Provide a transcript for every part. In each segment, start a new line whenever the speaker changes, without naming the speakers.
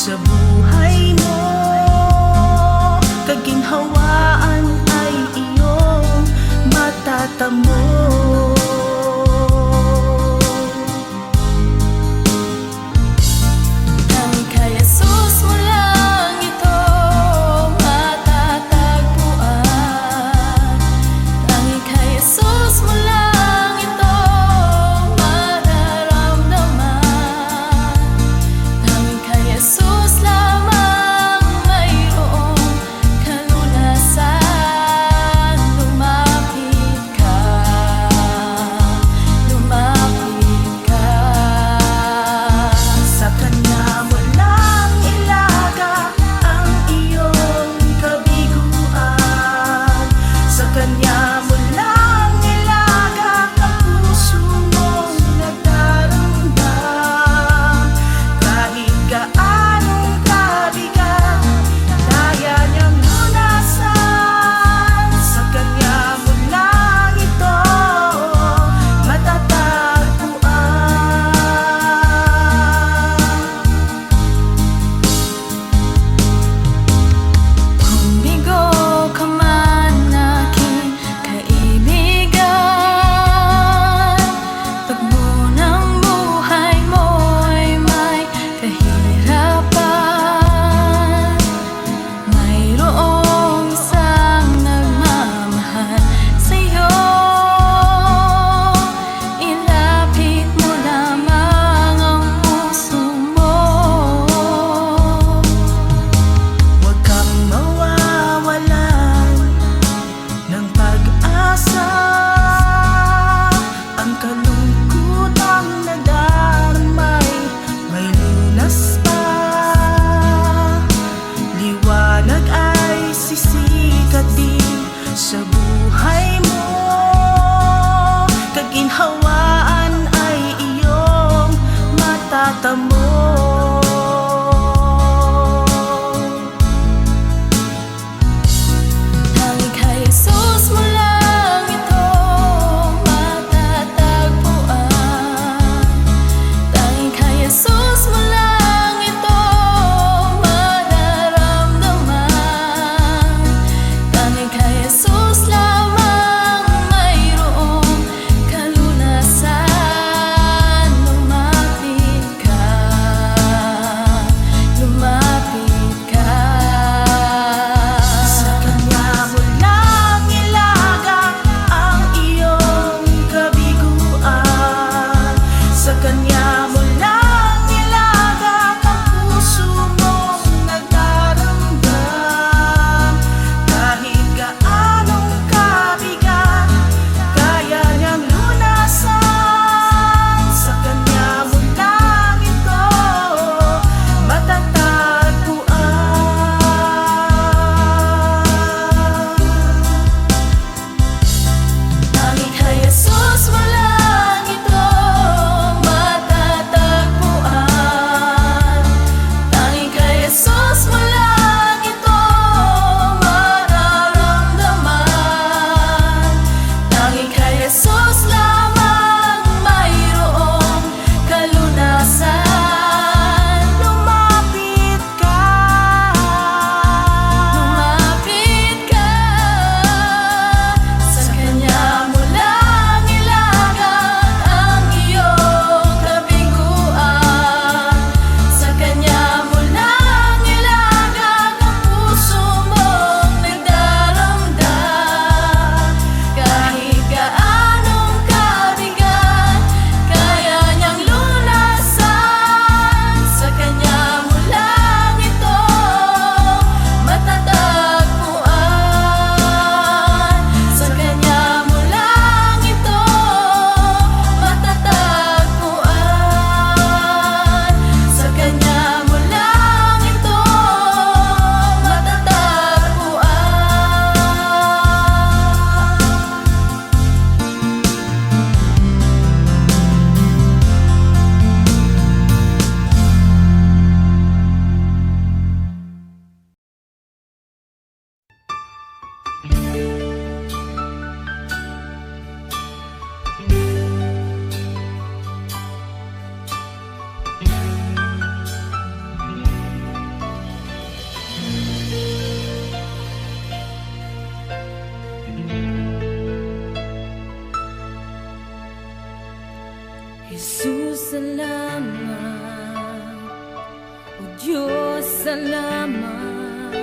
Sa buhay mo, kaginhawaan ay iyong matatamo. Jesus, salamat. O Diyos, salamat.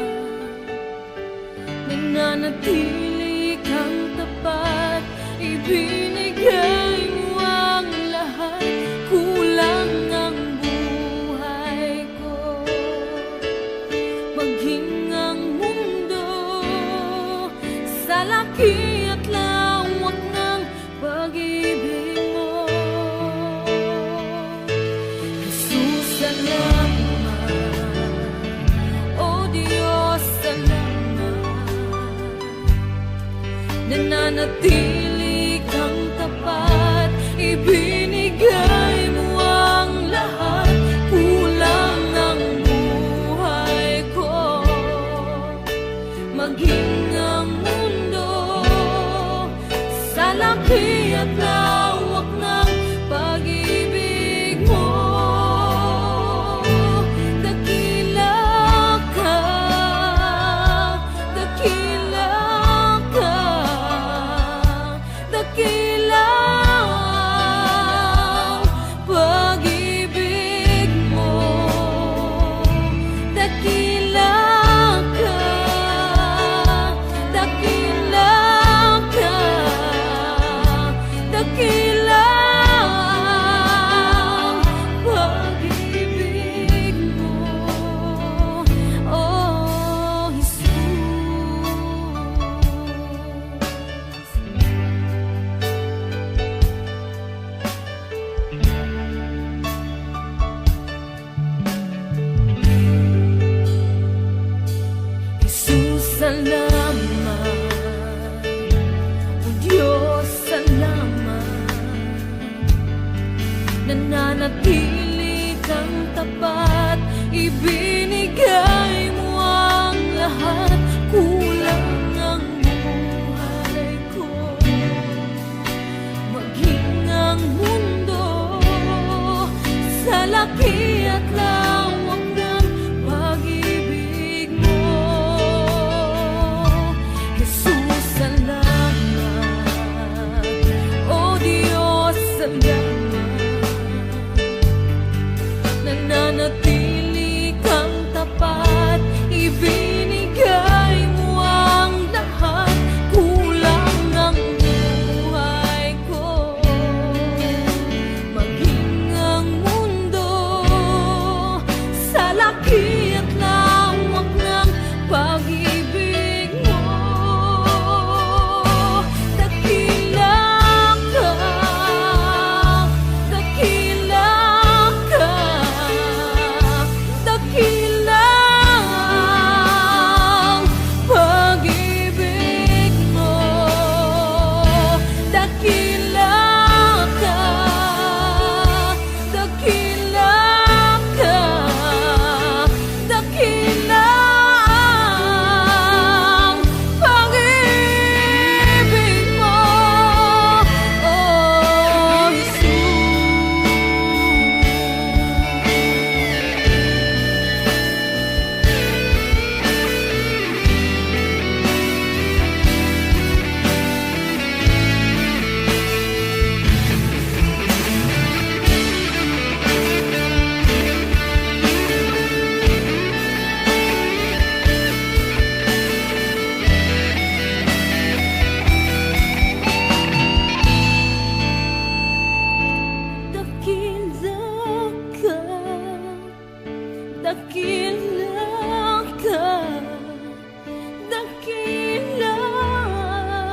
Nananatili kang tapat, ibinigay mo ang lahat. Kulang ang buhay ko, maging ang mundo sa laki at lawak ng pag-ibig mo. Jesus, salamat. O Diyos, salamat. Nananatili kang tapat, ibinigay mo ang lahat. Kulang ang buhay ko, maging ang mundo sa laki at lawak ng pag-ibig mo. Dakila ka, dakila ka, dakila ang pag-ibig mo. Dakila ka, dakila ka, dakila ang pag-ibig mo. Oh, Jesus. Jesus, salamat. O Diyos, salamat. Nananatili kang tapat, ibinigay mo ang lahat. Kulang ang buhay ko, maging ang mundo sa laki at lawak ng pag-ibig mo. Jesus, salamat. O Diyos, salamat. Nananatili kang tapat, ibinigay mo ang lahat. Kulang ang buhay ko, maging ang mundo sa laki at lawak ng pag-ibig mo. Dakila ka, dakila ka, dakila ang pag-ibig mo. Dakila ka, dakila ka, dakila ang pag-ibig mo. Oh, dakila ka, dakila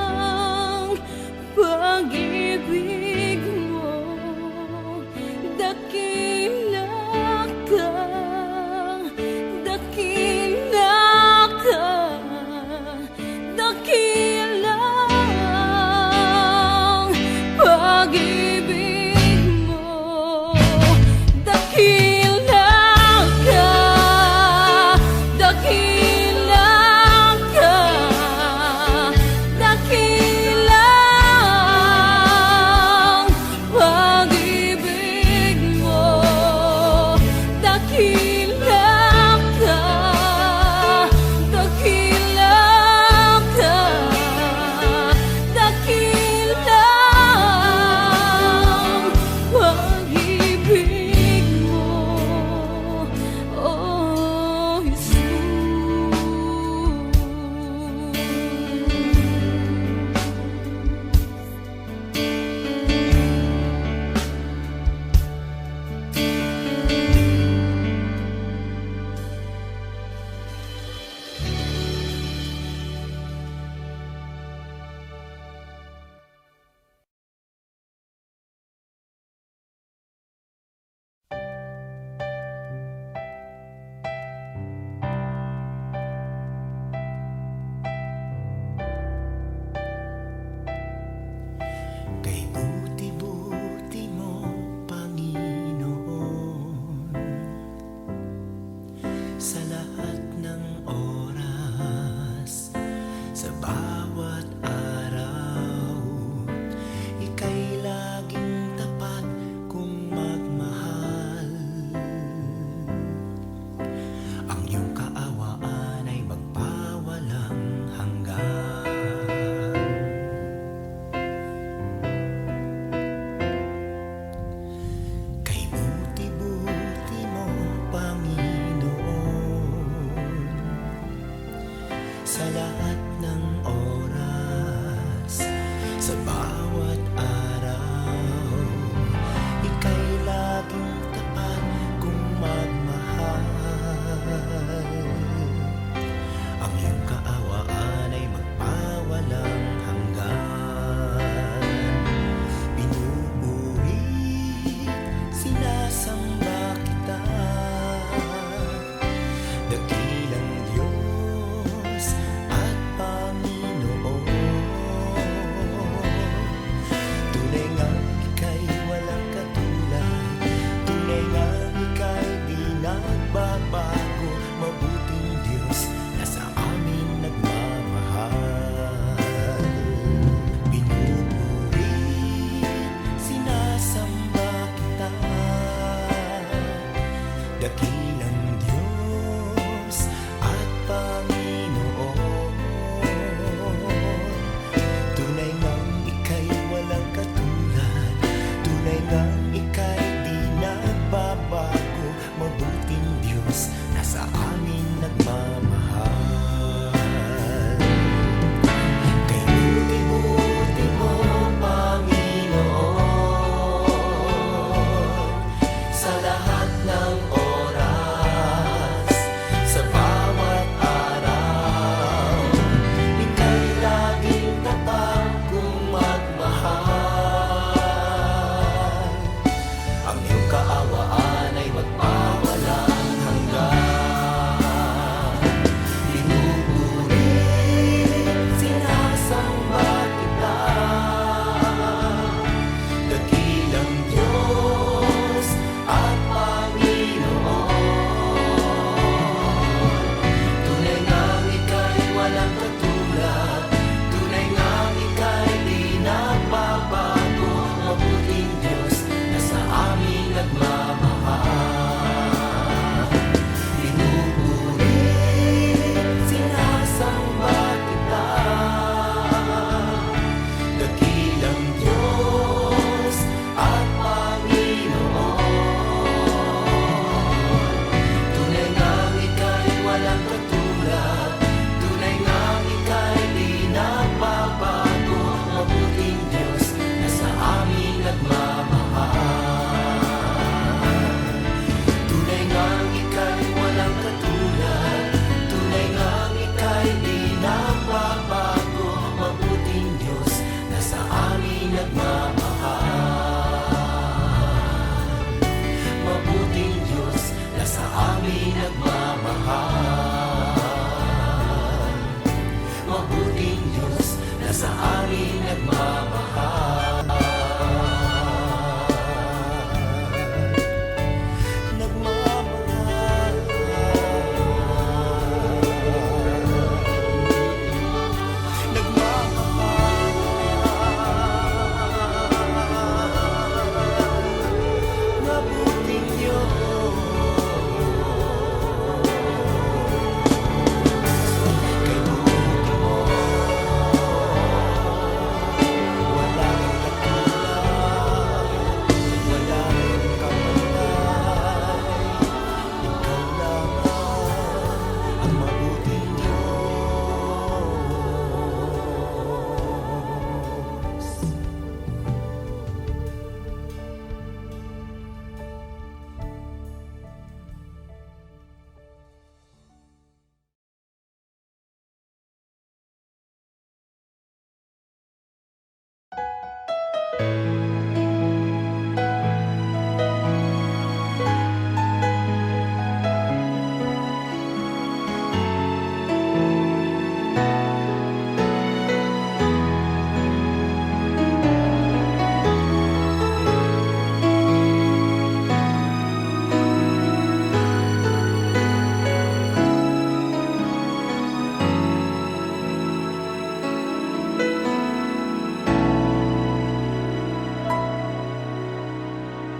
ang pag-ibig mo. Dakila ka, dakila ka, dakila ang pag-ibig mo. Dakila ka, dakila ka, dakila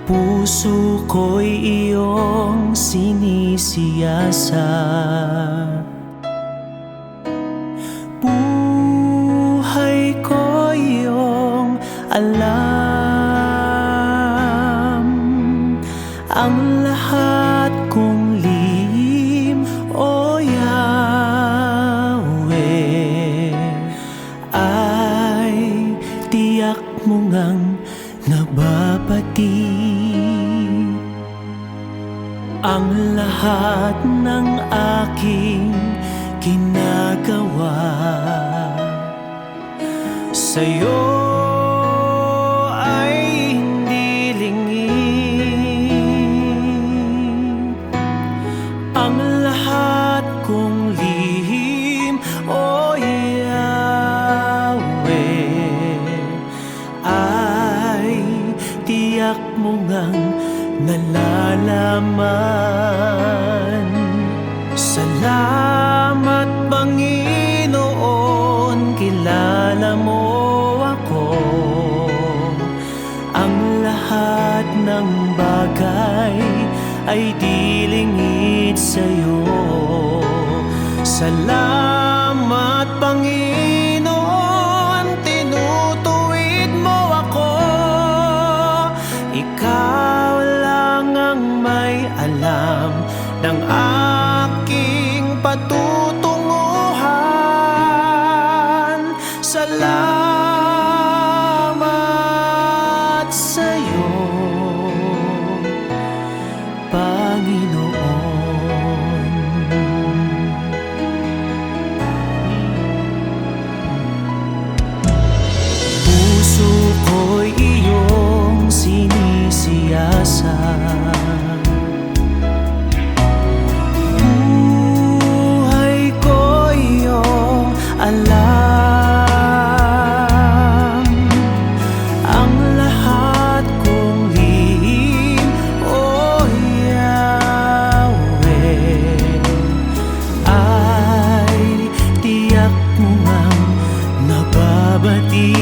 Puso ko'y iyong sinisiyasat. Buhay ko iyong alam. Ang lahat kong lihim, O Yahweh, ay tiyak mo ngang nababati. Ang lahat ng aking ginagawa sa'yo ay hindi lingid. Ang lahat kong lihim, O Yahweh, ay tiyak mo ngang nalalaman. Salamat, Panginoon, kilala mo ako. Ang lahat ng bagay ay di lingid sa'yo. Salamat, Panginoon, tinutuwid mo ako. Ikaw lang ang may alam ng aking patutunguhan. Salamat sa'yo, Panginoon. Puso ko'y iyong sinisiyasat. Alam ang lahat kong lihim, O Yahweh, ay tiyak mo ngang nababati.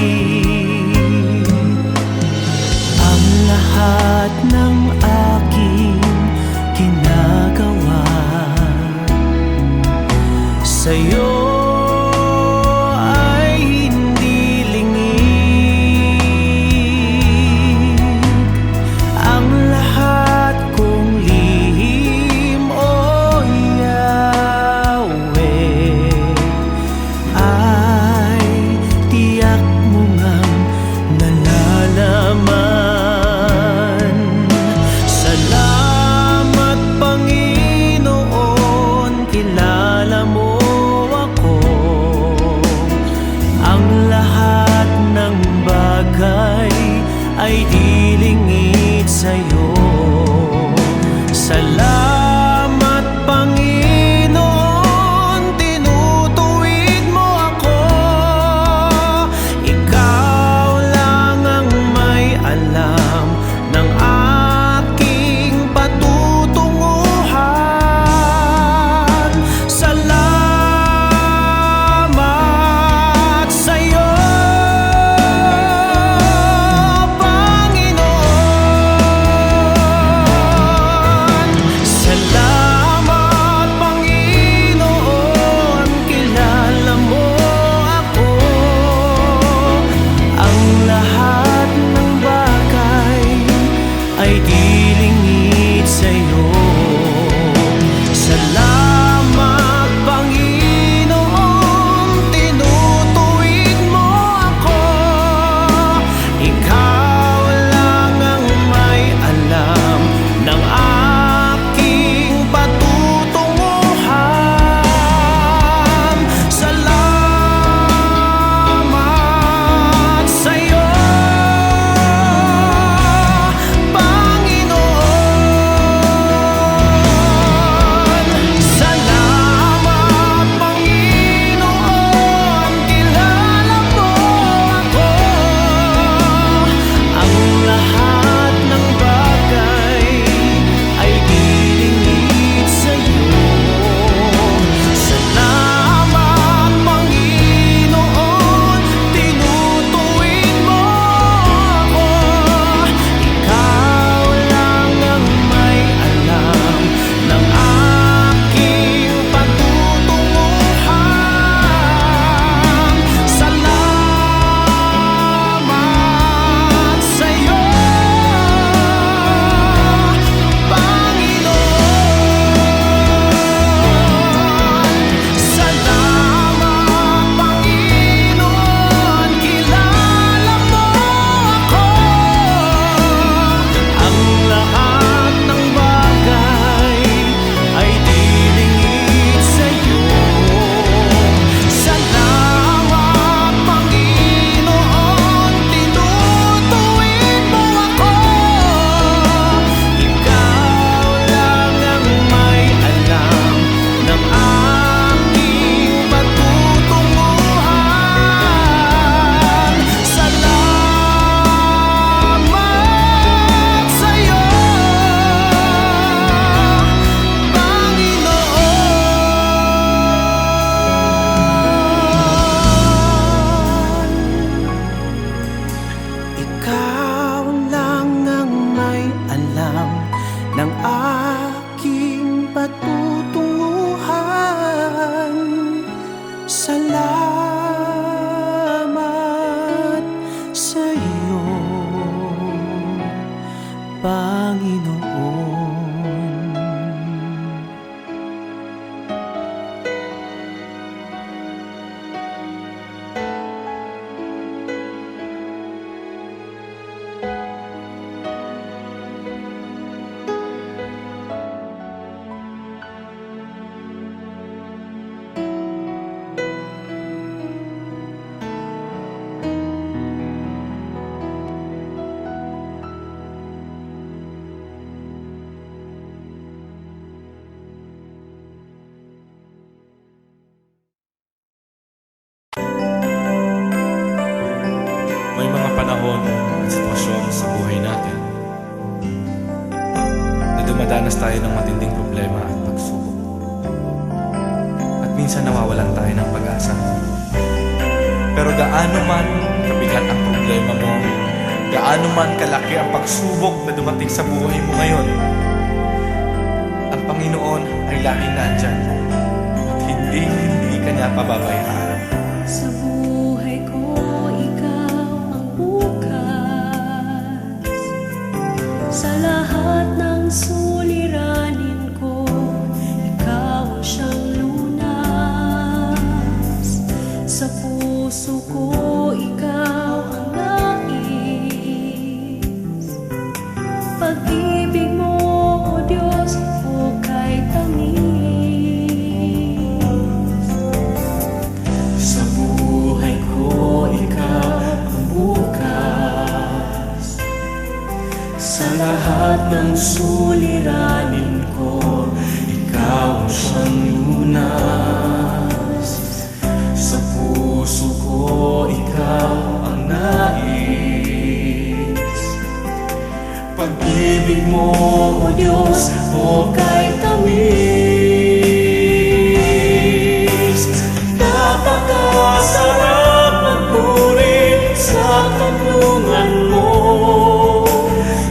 Ang lahat ng aking ginagawa sa'yo ay di lingid sa'yo. Salamat, Panginoon, tinutuwid mo ako. Ikaw lang ang may alam ng aking patutunguhan. Salamat sa'yo, Panginoon. Panginoon.
May mga panahon at sitwasyon sa buhay natin na dumadanas tayo ng matinding problema at pagsubok. At minsan nawawalan tayo ng pag-asa. Pero gaano man kabigat ang problema mo, gaano man kalaki ang pagsubok na dumating sa buhay mo ngayon, ang Panginoon ay laging nandyan at hindi ka niya pababayaan.
Sa buhay ko, ikaw ang bukas. Sa lahat ng suliranin ko, ikaw ang siyang lunas. Sa puso ko, ikaw ang nais. Pag-ibig mo, O Diyos, hukay tamis.
Sa buhay ko, ikaw ang bukas. Sa lahat ng suliranin ko, ikaw ang siyang lunas. Sa puso ko, ikaw ang nais. Pag-ibig mo, O Diyos, hukay tamis. Napakasarap magpuri sa kanlungan mo.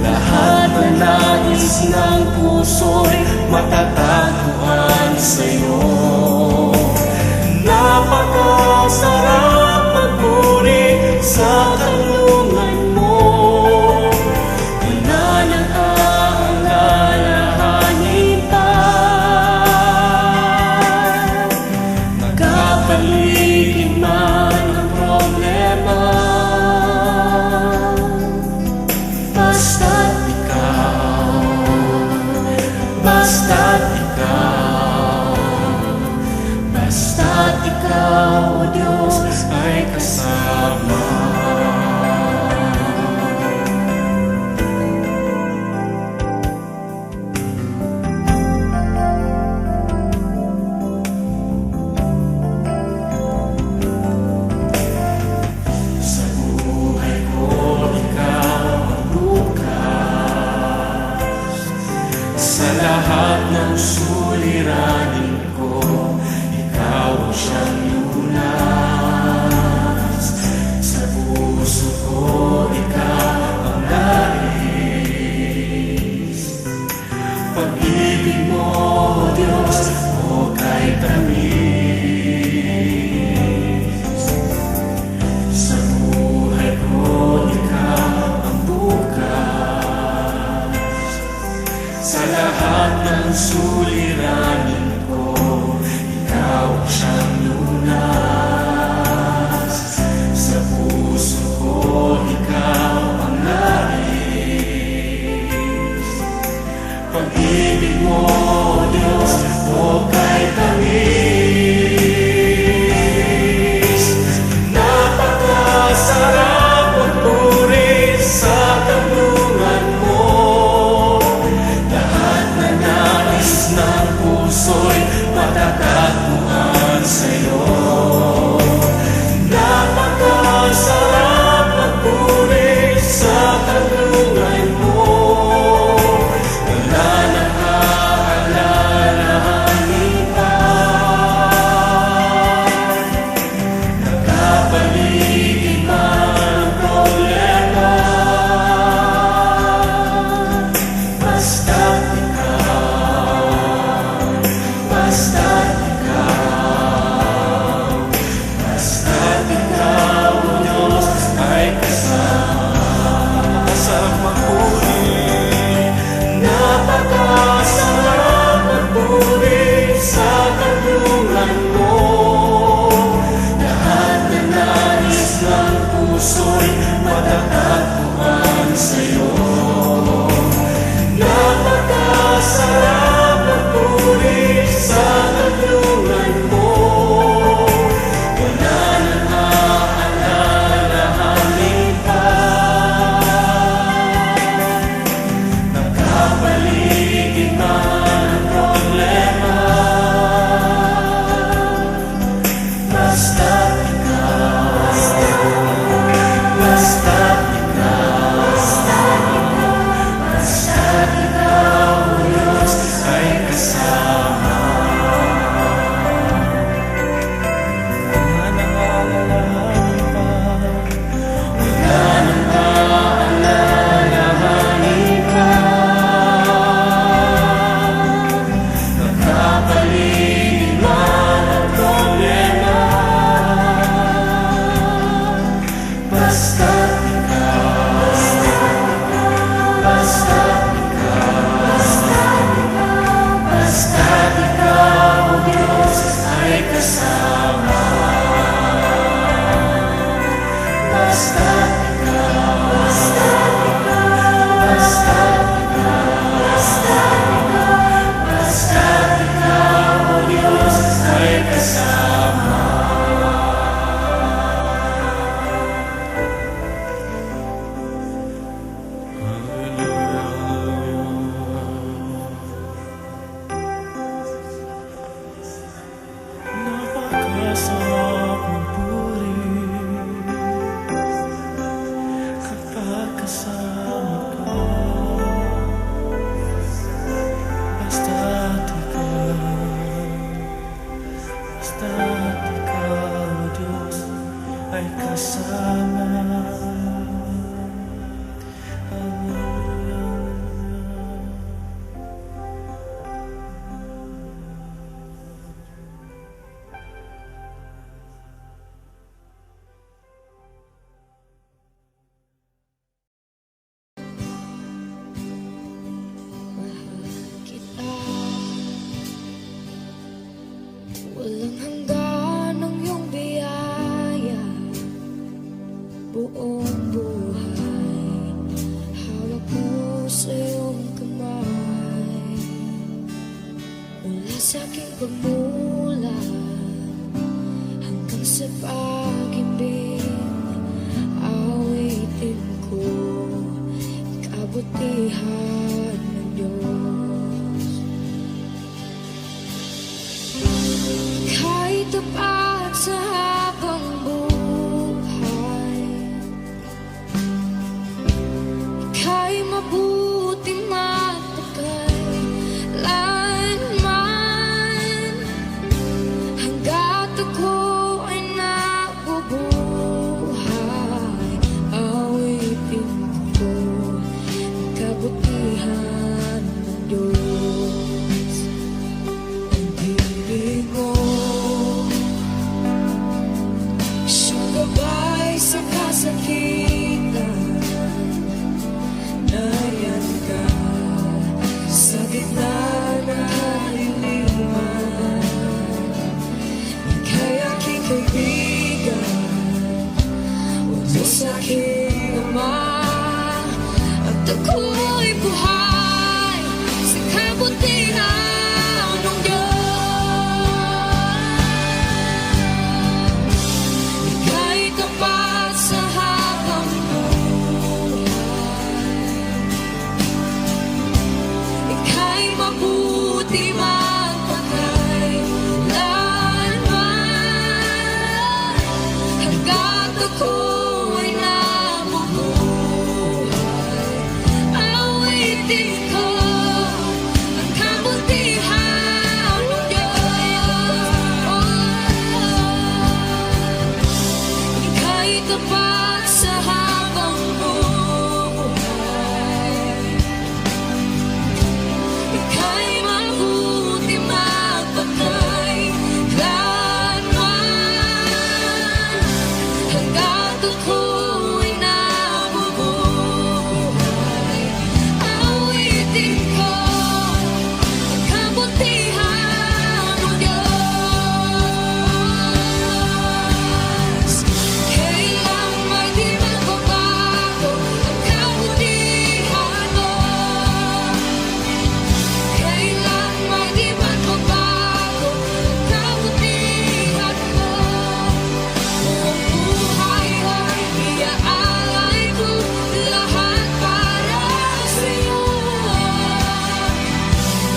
Lahat na nais ng puso'y matatagpuan sa'yo. Napakasarap magpuri sa kanlungan mo. Wala nang aalalahanin pa. Nagkapaligid man ang problema, basta't ikaw, basta't ikaw, basta't ikaw, O Diyos, ay kasama. Sa buhay ko, ikaw ang bukas. Sa lahat ng suliranin ko, ikaw ang siyang lunas. Sa puso ko, ikaw ang nais. Pag-ibig mo, O Diyos, hukay tamis. Sa buhay ko, ikaw ang bukas. Sa lahat ng suliranin ko, ikaw ang siyang lunas. Sa puso ko, ikaw ang nais. Pag-ibig mo, O Diyos, hukay tamis. Napakasarap magpuri sa kanlungan mo. Lahat na nais ng puso
sa aking pagmula hanggang sa pag-ibig, awitin ko kabutihan ng Diyos. Kahit tapat sa habang buhay, ika'y mabuti matagal lanman, hanggat ako ay nabubuhay, awitin ko ang kabutihan ng Diyos. Ang ibig mo, siyang gabay sa kasakitan, nariyan ka sa gitna ng kaliliman. Ika'y aking kaibigan, Diyos aking Ama, at ako'y buhay sa kabutihan ng Diyos. Ika'y tapat sa habang buhay, ika'y mabuti magpakailanman, hanggat ako ay nabubuhay, awitin ko ang kabutihan ng Diyos. Ika'y tapat sa habang buhay, ika'y mabuti magpakailanman, hanggat ako'y nabubuhay, awitin ko ang kabutihan ng Diyos. Kailang may di magbabago ang kabutihan mo, kailan may di magbabago ang kabutihan mo. Buong buhay ay iaalay ko lahat para sa'yo.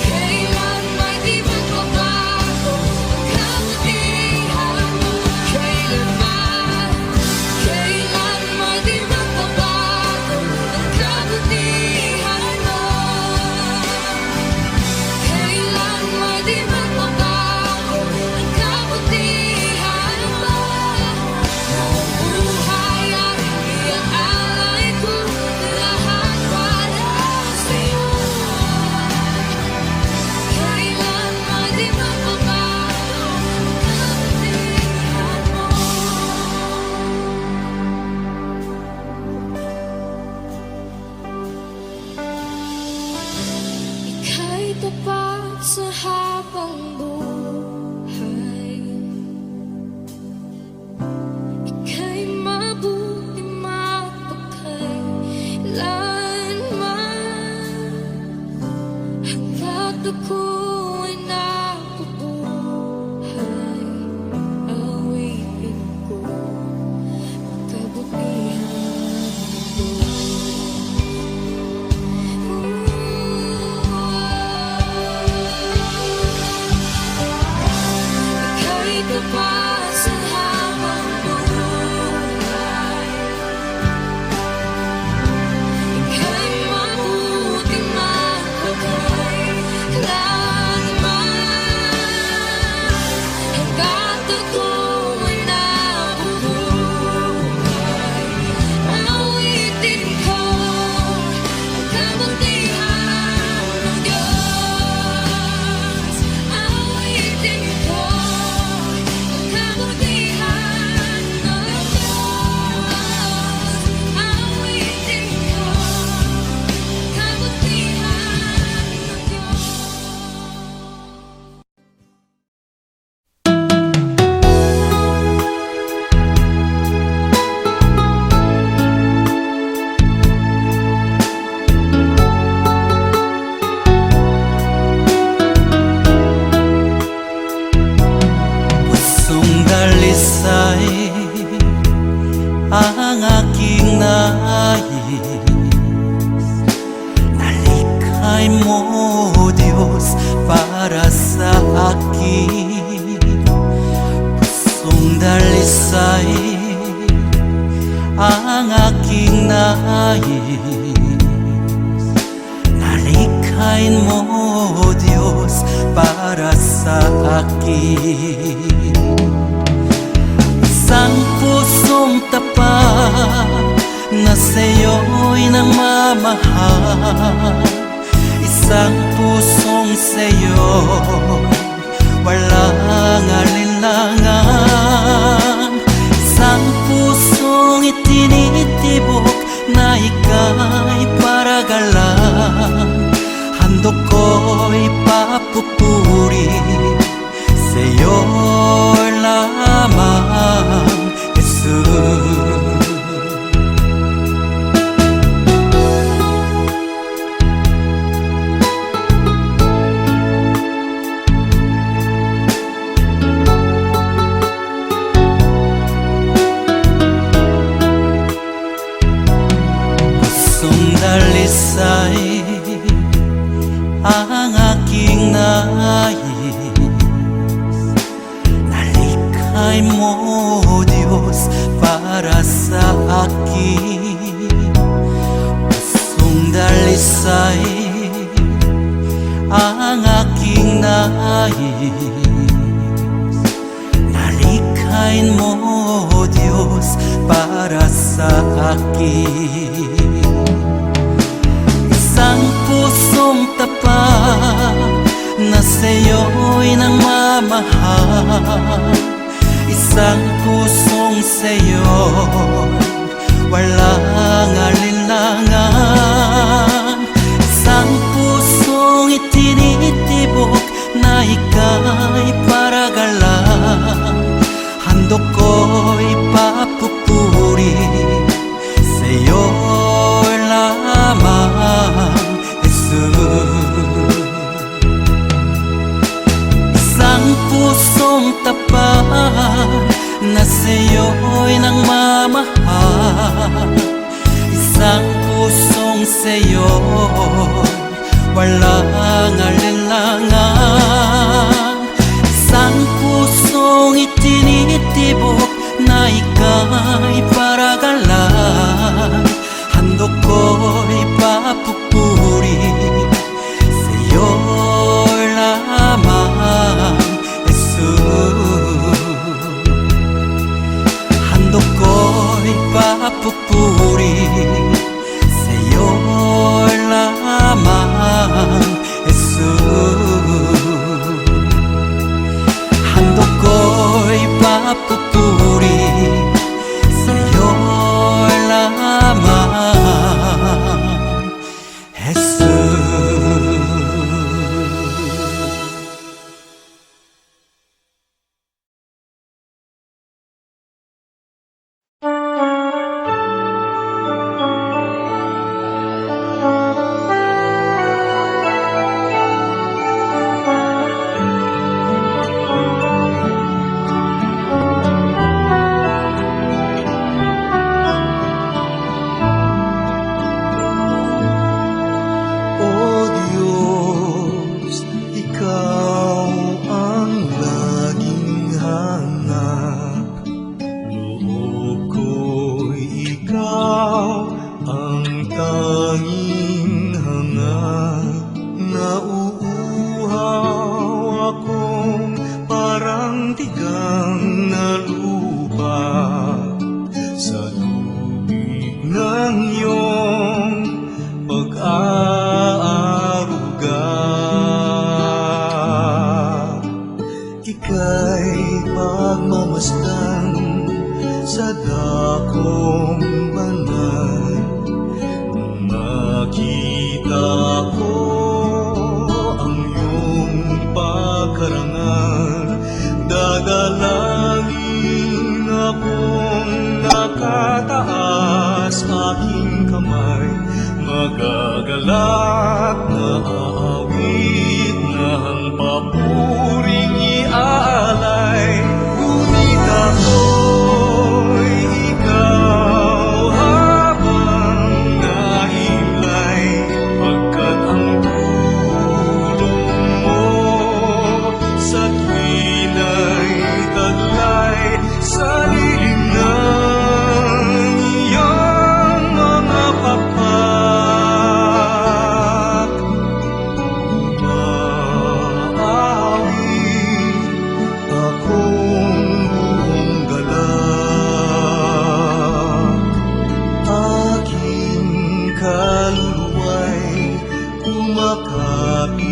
Kailan may di magbabago ang kabutihan mo, kailan may di magbabago ang kabutihan mo, kailan may di magbabago ang kabutihan mo. Buong buhay ay iaalay ko lahat para sa'yo. Kailan may di magbabago ang kabutihan mo. Ika'y tapat sa habang buhay, ika'y mabuti magpakailanman, hanggat ako'y nabubuhay, awitin ko ang kabutihan ng Ika'y tapat sa habang buhay, ika'y mabuti magpakailanman,
Nalikhay mo, Diyos, para sa akin. Pusong dalisay ang aking nais. Nalikhain mo, Diyos, para sa akin. Isang pusong tapat na sa'yo'y nagmamahal. Isang pusong sa'yo walang alinlangan. Isang pusong itinitibok na ika'y paragalan. Handog ko'y papupuri sa'yo lamang, Jesus. Dalisay ang aking nais. Nalikhay mo, Diyos, para sa akin. Pusong dalisay ang aking nais. Nalikhay mo, Diyos, para sa akin. Isang pusong tapat na sa'yo'y nagmamahal. Isang pusong sa'yo walang alinlangan. Isang pusong itinitibok na ika'y paragalan. Handog ko'y papupuri sa'yo lamang, Jesus. Isang pusong tapat na sa'yo'y nagmamahal. Isang pusong sa'yo walang alinlangan. Isang pusong itinitibok na ika'y paragalan. Handog ko'y papupuri sa'yo lamang, Jesus. Handog ko'y papupuri sa'yo lamang, Jesus. Handog ko'y papupuri sa'yo lamang, Jesus.
Magagalak na aawit na ang papuring iaalay. Ngunit ako'y ikaw habang nahimlay, pagkat ang
ay kumakapit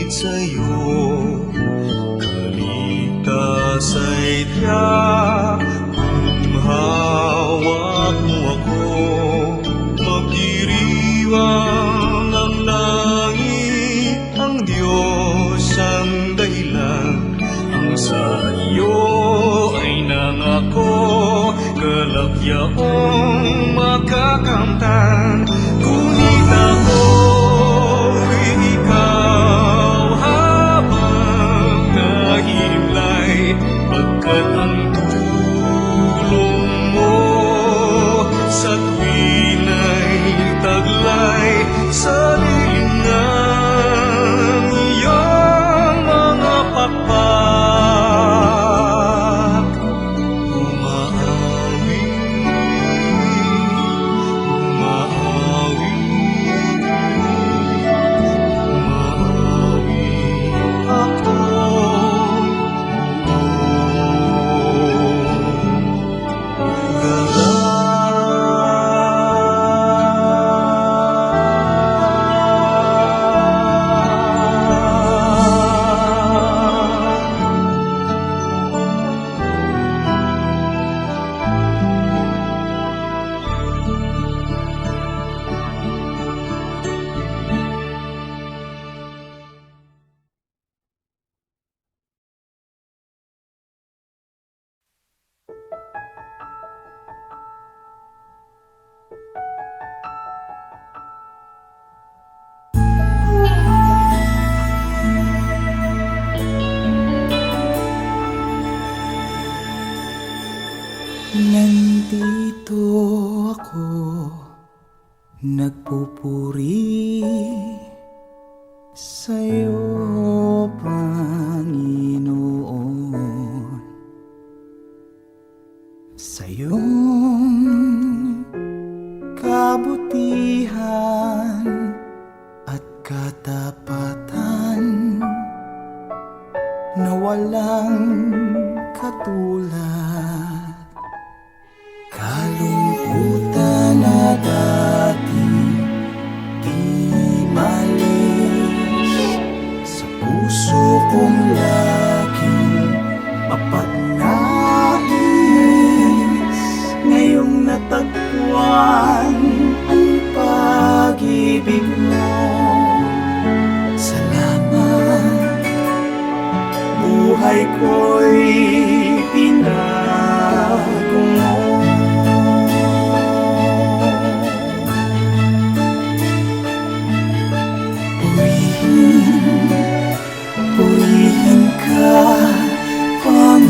sa'yo. Kaligtas ay tiyak kung hawak mo ako. Magdiriwang ang langit, ang Diyos ang dahilan. Ang sa iyo ay nangako, kalagyaong makakamtan. Ngunit ako'y ikaw habang nahimlay, pagkat ang tulong mo sa tuwin ay taglay sa dilim ng iyong mga pakpak. Umaawi, umaawi, umaawi ako.
Nandito ako, nagpupuri sa'yo, Panginoon. Sa iyong kabutihan at katapatan na walang katulad. Kalungkutan na dating di malis sa puso kong laging mapagnais. Ngayong natagpuan ang pag-ibig mo, salamat. Buhay ko'y binago mo. Purihin ka, Panginoon.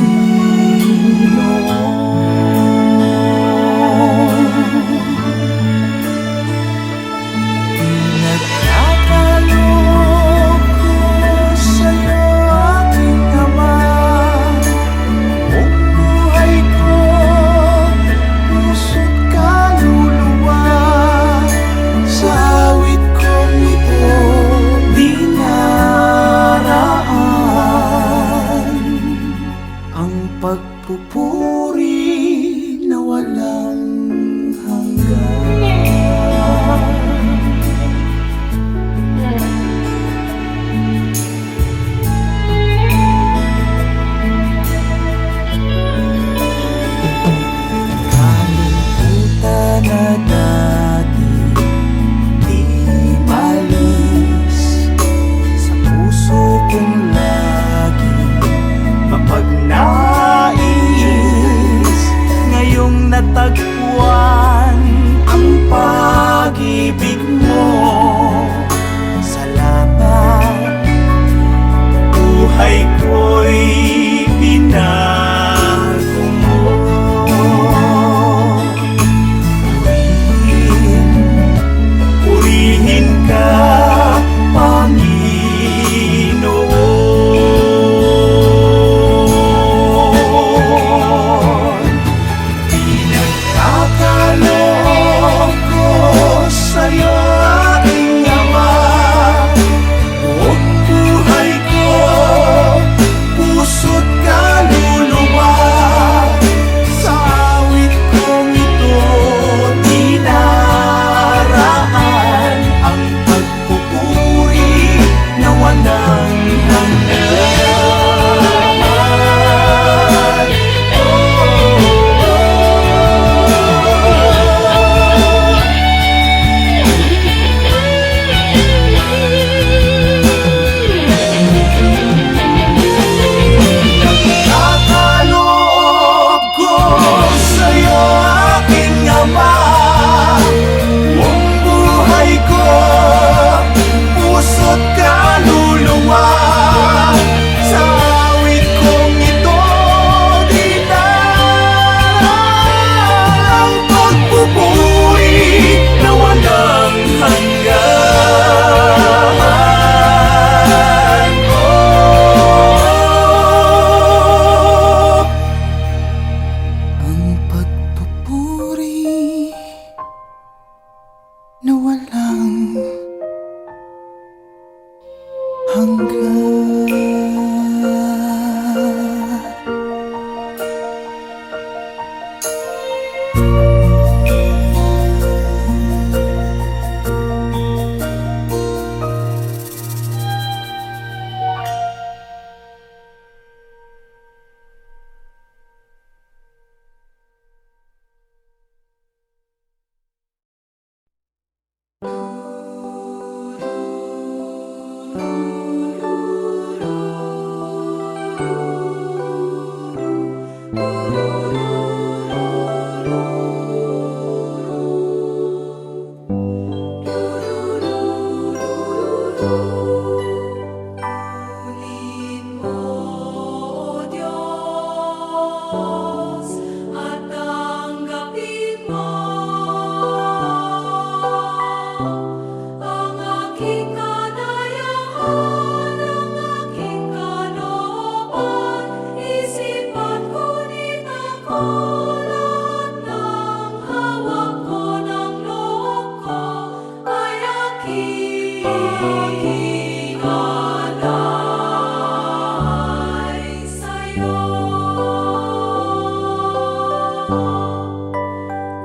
pag-ialay sa'yo.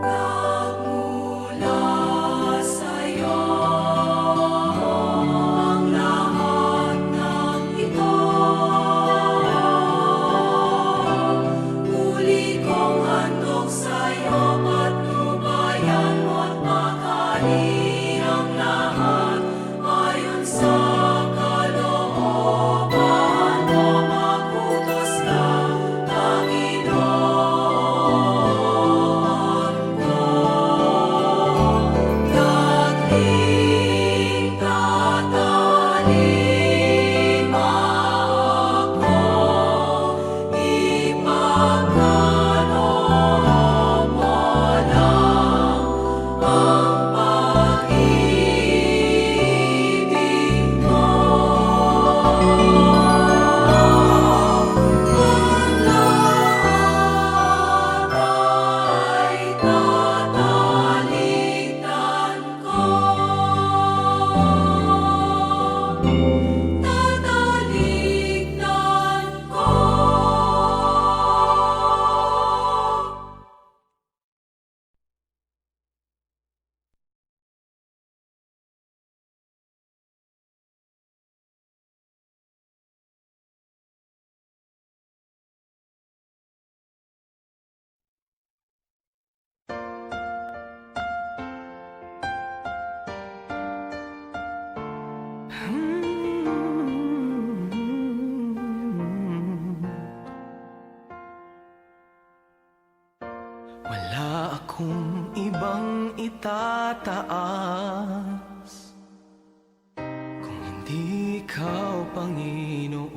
Nagmula sa'yo ang lahat ng ito. Muli kong handog sa'yo, patnubayan mo't makain ang lahat ayon sa kalooban mo. Magutos ka, Panginoon ko. Dagling tatalima ako, ipagkaloob mo lang ang pag-ibig mo. Ang lahat ay tatalikdan ko. Tatalikdan ko.
Wala akong ibang itataas kung hindi ikaw, Panginoon.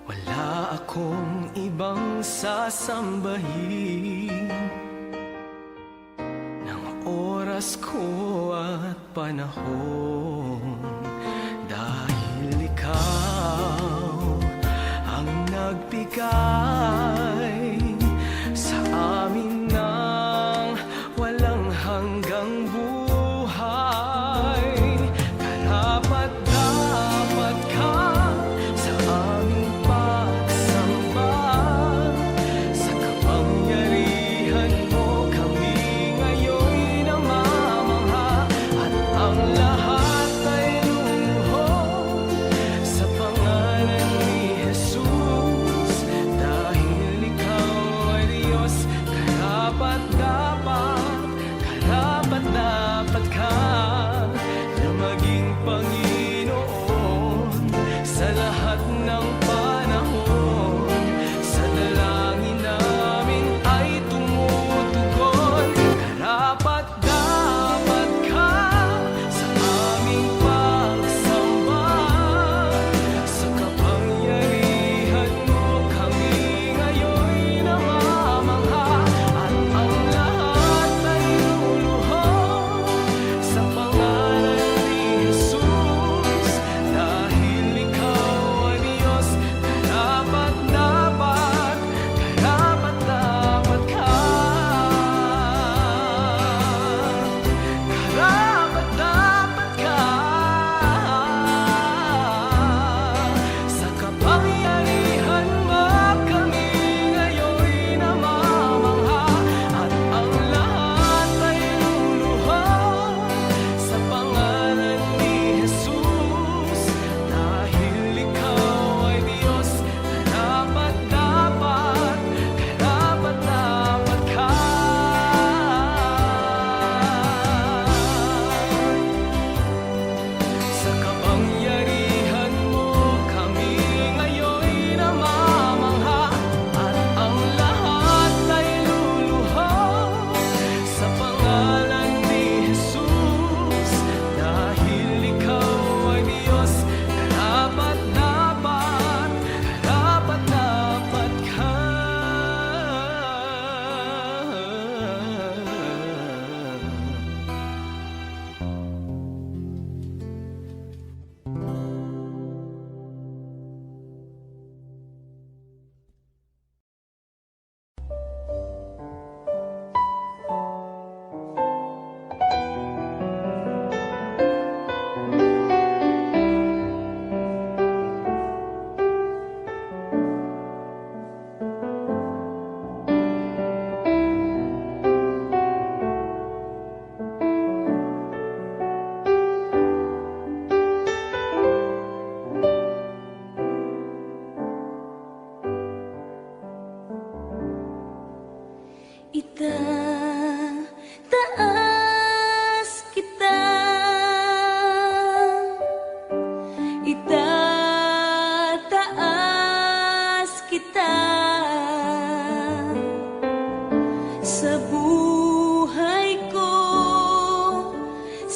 Wala akong ibang sasambahin ng oras ko at panahon, dahil ikaw ang nagbigay sa amin ng walang hanggang buhay. Karapat-dapat ka sa aming pagsamba, sa kapangyarihan mo kami ngayon'y namamangha, at ang lahat ay lumuhod sa pangalan ni Jesus, dahil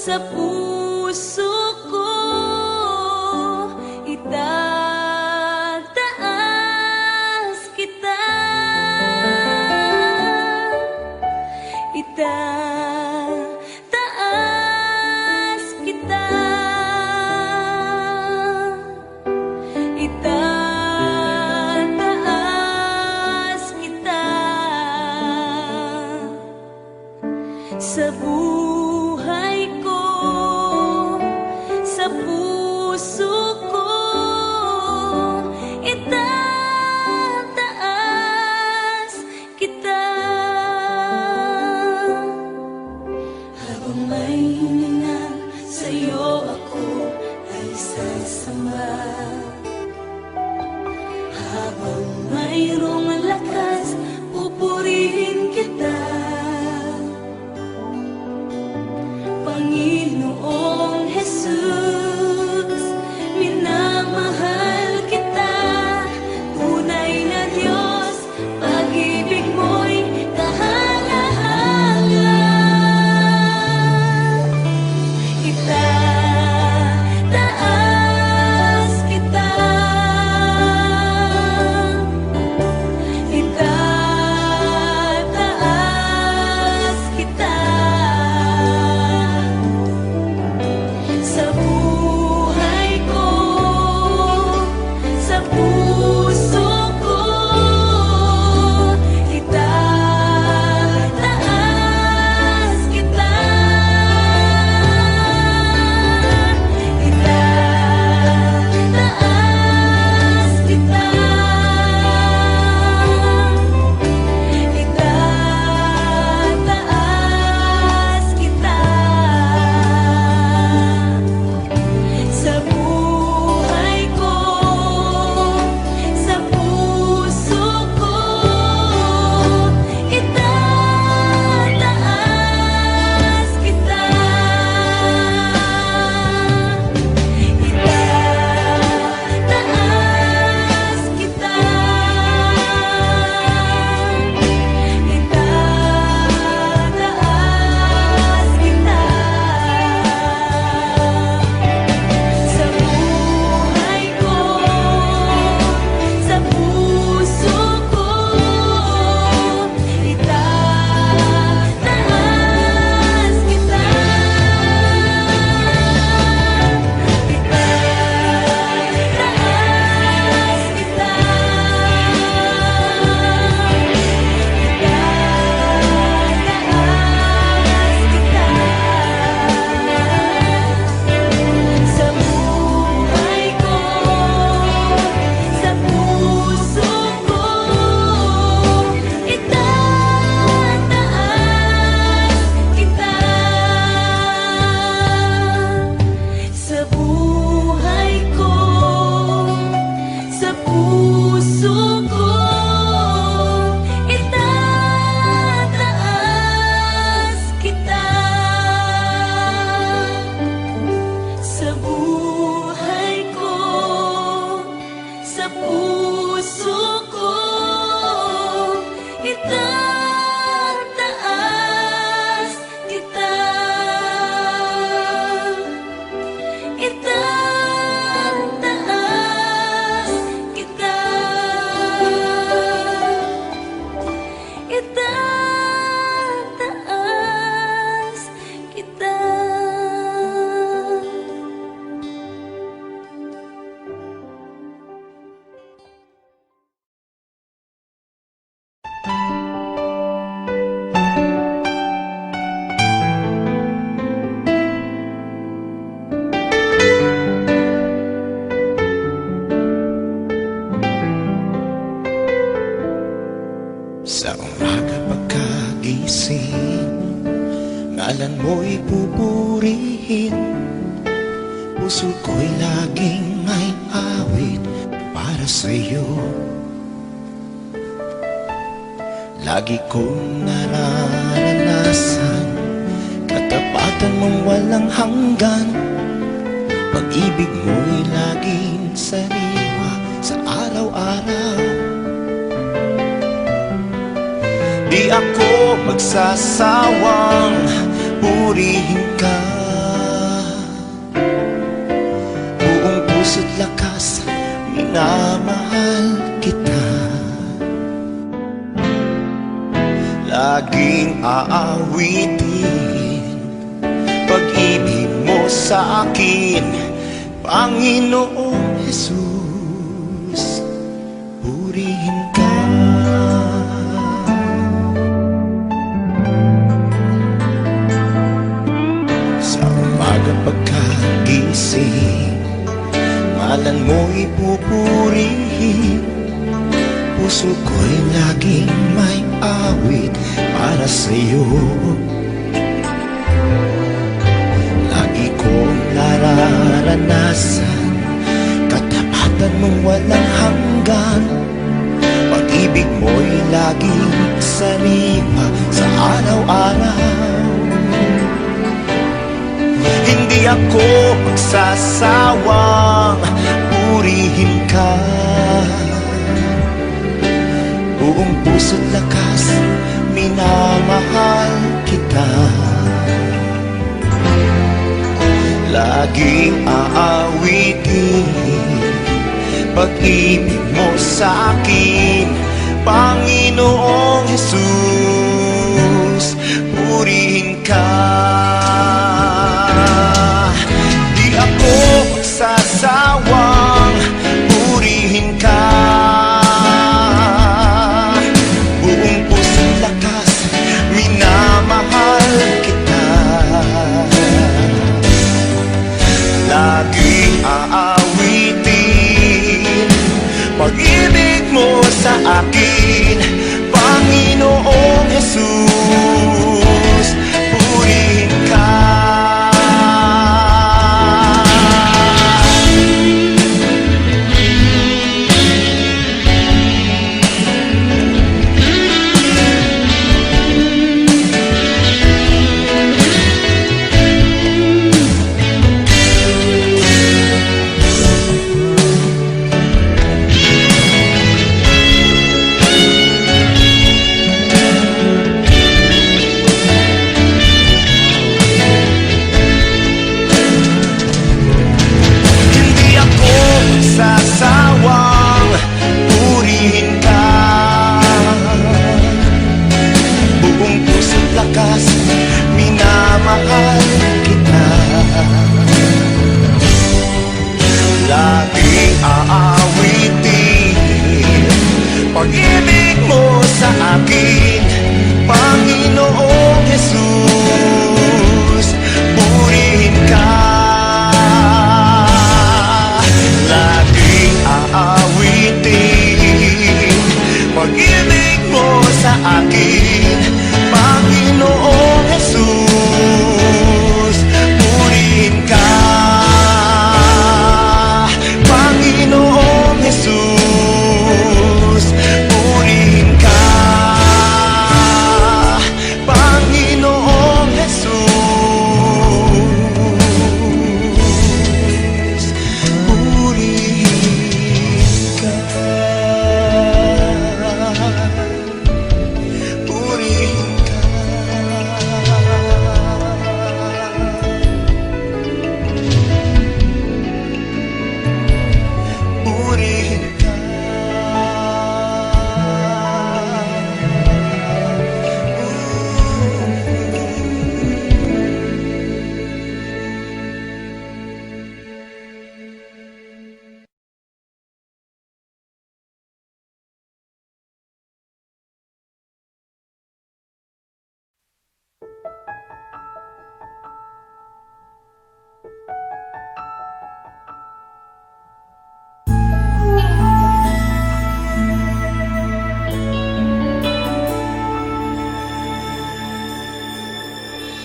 sa puso ko itataas kita, itataas kita, itataas kita sa buhay ko, sa puso ko itataas kita. Habang may hininga sa'yo ako ay sasamba, habang mayroong lakas pupurihin kita, Panginoong Jesus, minamahal kita, tunay na Diyos, pag-ibig mo'y kahanga-hanga. Itataas kita, itataas kita sa buhay ko, sa puso ko itataas kita, itataas kita, itataas kita sa buhay ko, sa puso ko itataas kita, itataas kita, itataas kita sa buhay ko, sa puso ko itataas kita, itataas kita, itataas kita sa buhay ko, sa puso ko itataas kita sa buhay ko, sa puso ko itataas kita sa buhay ko, sa puso ko itataas kita, itataas kita, itataas kita.
Sa umaga pagkagising, ngalan mo'y pupurihin. Puso ko'y laging may awit para sa'yo. Lagi kong nararanasan katapatan mong walang hanggan. Pag-ibig mo'y laging sariwa sa araw-araw. Di ako magsasawang purihin ka. laging aawitin pag-ibig mo sa akin, Panginoong Jesus, purihin ka. Sa umaga pagkagising, ngalan mo'y pupurihin. Puso ko'y laging may awit para sa'yo. Lagi kong nararanasan katapatan mong walang hanggan. Pag-ibig mo'y laging sariwa sa araw-araw. Hindi ako magsasawang purihin ka. Buong puso't lakas, minamahal kita. Laging aawitin pag-ibig mo sa akin, Panginoong Jesus, purihin ka. Di ako magsasawang purihin ka. Buong puso't lakas, minamahal kita. Laging aawitin pag-ibig mo sa akin, Panginoong Jesus, purihin ka. Sasawang purihin ka. Buong puso't lakas, minamahal kita. Laging aawitin pag-ibig mo sa akin, Panginoong Jesus, purihin ka. Aawitin pag-ibig mo sa akin, Panginoong Jesus, purihin ka. Panginoong Jesus, purihin ka. Panginoong Jesus, purihin ka. Purihin ka. Purihin ka.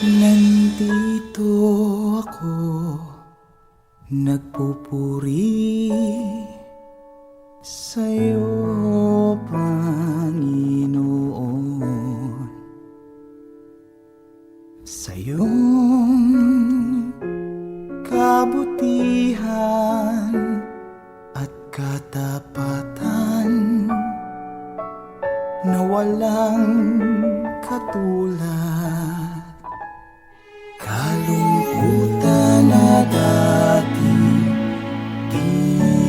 Nandito ako, nagpupuri sa'yo, Panginoon. Sa iyong kabutihan at katapatan na walang katulad. Kalungkutan na dati di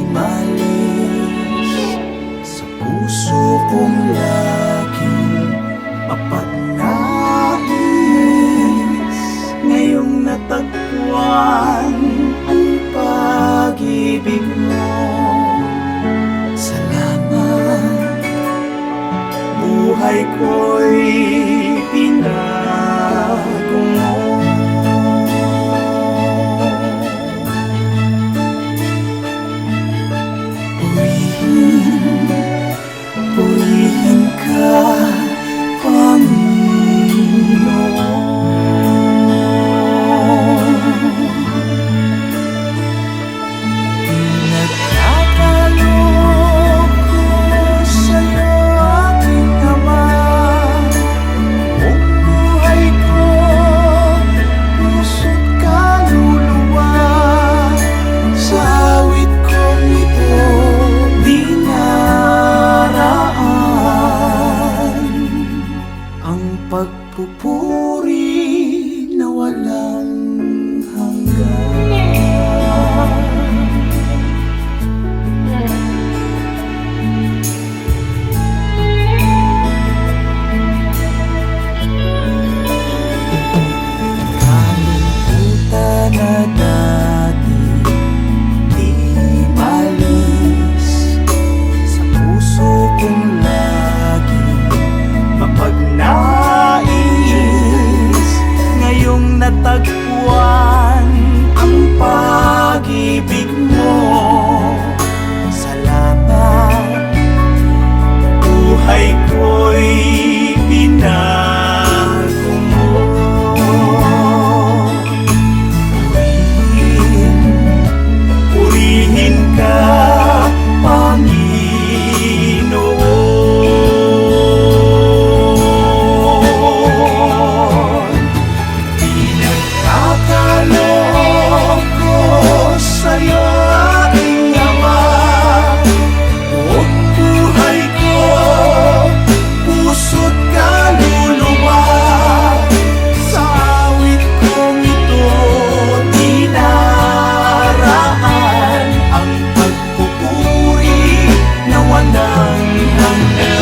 malis sa puso kong laging mapagna. natagpuan ang pag-ibig mo. Salamat, buhay ko'y pinago mo. Purihin ka, Nagkakaloob ko sa'yo, aking Ama. Buong buhay ko, puso't kaluluwa. Sa awit kong ito, dinaraan ang pagpupuri na walang hanggan. Kalungkutan na dati di malis sa puso kong lagi mapagnais. Ngayong natagpuan ang pag-ibig mo. Salamat, buhay ko'y binago mo. Purihin ka, Panginoon. Pinagkakaloob ko sa'yo, aking Ama. Buong buhay ko, puso't kaluluwa. Sa awit kong ito, dinaraan ang pagpupuri na walang hanggan.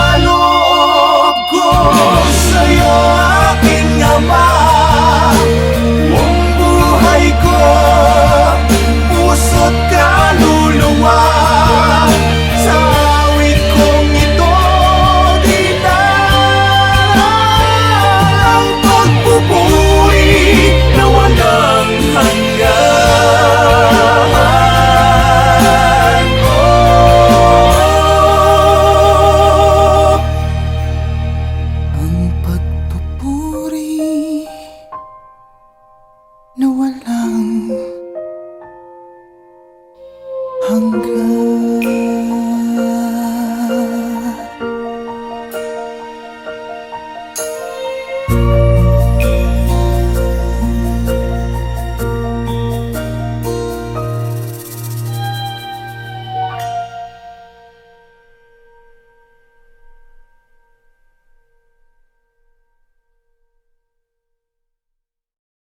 Nagkakaloob ko sa'yo, aking Ama. Buong buhay ko, puso't kaluluwa. Sa awit kong ito, dinaraan ang pagpupuri na walang hanggan. Ang pagpupuri na walang hanggan.